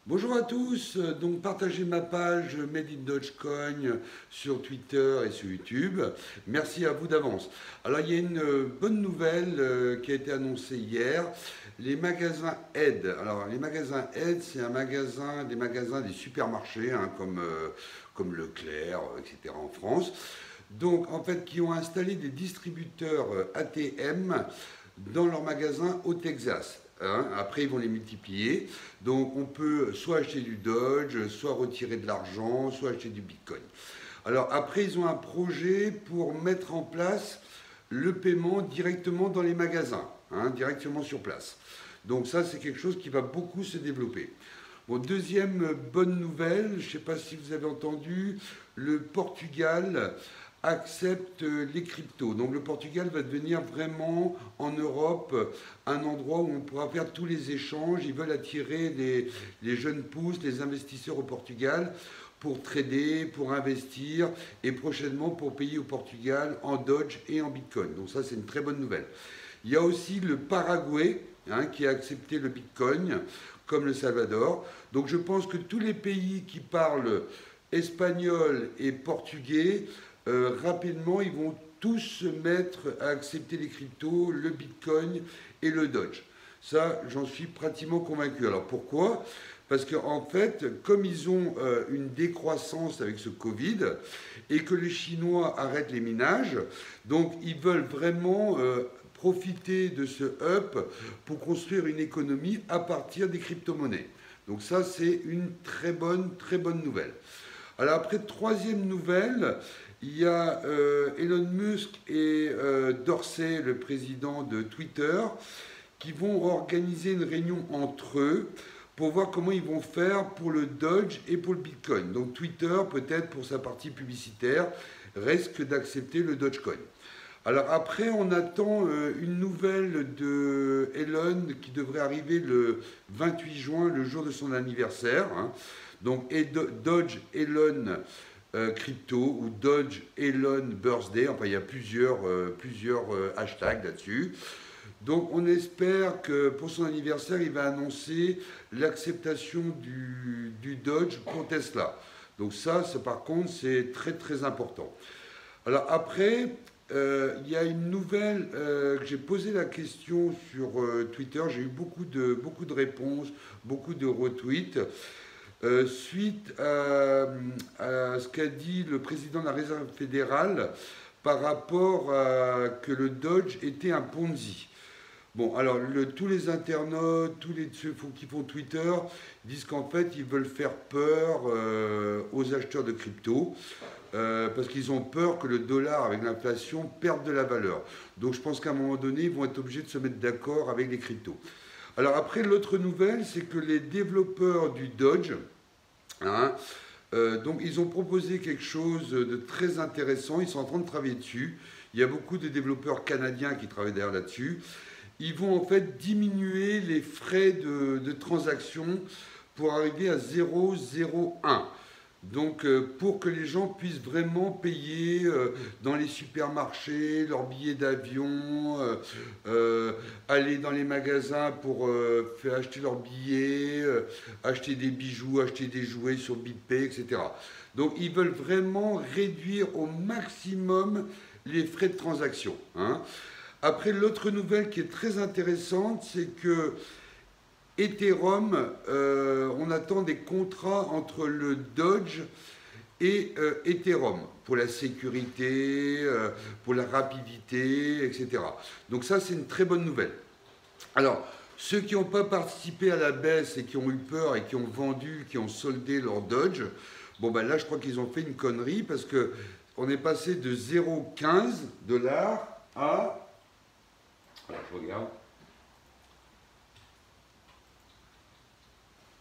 Bonjour à tous, donc partagez ma page Made in Dogecoin sur Twitter et sur YouTube. Merci à vous d'avance. Alors il y a une bonne nouvelle qui a été annoncée hier. Les magasins Aide. Alors les magasins Aide, c'est des magasins des supermarchés comme Leclerc, etc. en France. Donc en fait qui ont installé des distributeurs ATM dans leurs magasins au Texas. Hein. Après, ils vont les multiplier. Donc, on peut soit acheter du Dodge, soit retirer de l'argent, soit acheter du Bitcoin. Alors, après, ils ont un projet pour mettre en place le paiement directement dans les magasins, hein, directement sur place. Donc, ça, c'est quelque chose qui va beaucoup se développer. Bon, deuxième bonne nouvelle, je ne sais pas si vous avez entendu, le Portugal accepte les cryptos. Donc le Portugal va devenir vraiment en Europe un endroit où on pourra faire tous les échanges. Ils veulent attirer les jeunes pousses, les investisseurs au Portugal pour trader, pour investir et prochainement pour payer au Portugal en Dodge et en Bitcoin. Donc ça c'est une très bonne nouvelle. Il y a aussi le Paraguay qui a accepté le Bitcoin comme le Salvador. Donc je pense que tous les pays qui parlent espagnol et portugais rapidement, ils vont tous se mettre à accepter les cryptos, le Bitcoin et le Dodge. Ça, j'en suis pratiquement convaincu. Alors pourquoi? Parce qu'en fait, comme ils ont une décroissance avec ce Covid et que les Chinois arrêtent les minages, donc ils veulent vraiment profiter de ce up pour construire une économie à partir des crypto-monnaies. Donc ça, c'est une très bonne nouvelle. Alors après, troisième nouvelle, il y a Elon Musk et Dorsey, le président de Twitter, qui vont organiser une réunion entre eux pour voir comment ils vont faire pour le Dodge et pour le Bitcoin. Donc Twitter, peut-être pour sa partie publicitaire, risque d'accepter le Dogecoin. Alors après, on attend une nouvelle de Elon qui devrait arriver le 28 juin, le jour de son anniversaire. Hein. Donc Dodge Elon crypto ou Dodge Elon Birthday. Enfin, il y a plusieurs hashtags là-dessus. Donc on espère que pour son anniversaire, il va annoncer l'acceptation du Dodge pour Tesla. Donc ça par contre, c'est très important. Alors après, il y a une nouvelle que j'ai posé la question sur Twitter. J'ai eu beaucoup de réponses, beaucoup de retweets. Suite à ce qu'a dit le président de la Réserve fédérale par rapport à que le Dodge était un Ponzi. Bon, alors tous les internautes, ceux qui font Twitter, disent qu'en fait, ils veulent faire peur aux acheteurs de crypto. Parce qu'ils ont peur que le dollar, avec l'inflation, perde de la valeur. Donc je pense qu'à un moment donné, ils vont être obligés de se mettre d'accord avec les cryptos. Alors après, l'autre nouvelle, c'est que les développeurs du Dodge, hein, donc ils ont proposé quelque chose de très intéressant, ils sont en train de travailler dessus. Il y a beaucoup de développeurs canadiens qui travaillent derrière là-dessus. Ils vont en fait diminuer les frais de transaction pour arriver à 0,01. Donc pour que les gens puissent vraiment payer dans les supermarchés, leurs billets d'avion, aller dans les magasins pour faire acheter leurs billets, acheter des bijoux, acheter des jouets sur BitPay, etc. Donc ils veulent vraiment réduire au maximum les frais de transaction. Hein. Après, l'autre nouvelle qui est très intéressante, c'est que Ethereum, on attend des contrats entre le Dodge et Ethereum pour la sécurité, pour la rapidité, etc. Donc ça, c'est une très bonne nouvelle. Alors, ceux qui n'ont pas participé à la baisse et qui ont eu peur et qui ont vendu, qui ont soldé leur Dodge, bon ben là, je crois qu'ils ont fait une connerie parce que on est passé de 0,15 dollars à... Alors, je regarde.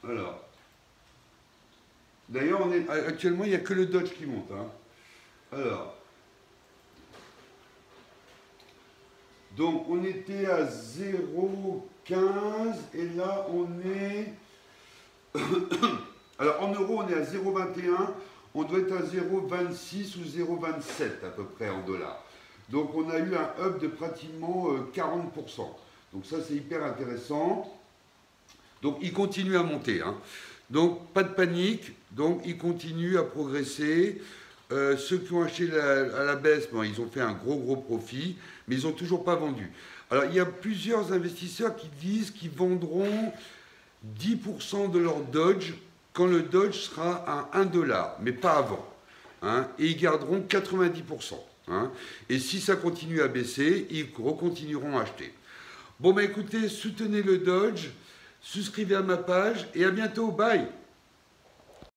Alors, d'ailleurs, actuellement, il n'y a que le Dodge qui monte. Hein. Alors, donc on était à 0,15 et là on est... Alors en euros, on est à 0,21, on doit être à 0,26 ou 0,27 à peu près en dollars. Donc on a eu un up de pratiquement 40%. Donc ça c'est hyper intéressant. Donc il continue à monter. Hein. Donc, pas de panique. Donc, il continue à progresser. Ceux qui ont acheté à la baisse, bon, ils ont fait un gros profit, mais ils n'ont toujours pas vendu. Alors, il y a plusieurs investisseurs qui disent qu'ils vendront 10% de leur Dodge quand le Dodge sera à 1 dollar, mais pas avant. Hein, et ils garderont 90%. Hein, et si ça continue à baisser, ils recontinueront à acheter. Bon, bah écoutez, soutenez le Dodge, souscrivez à ma page et à bientôt. Bye!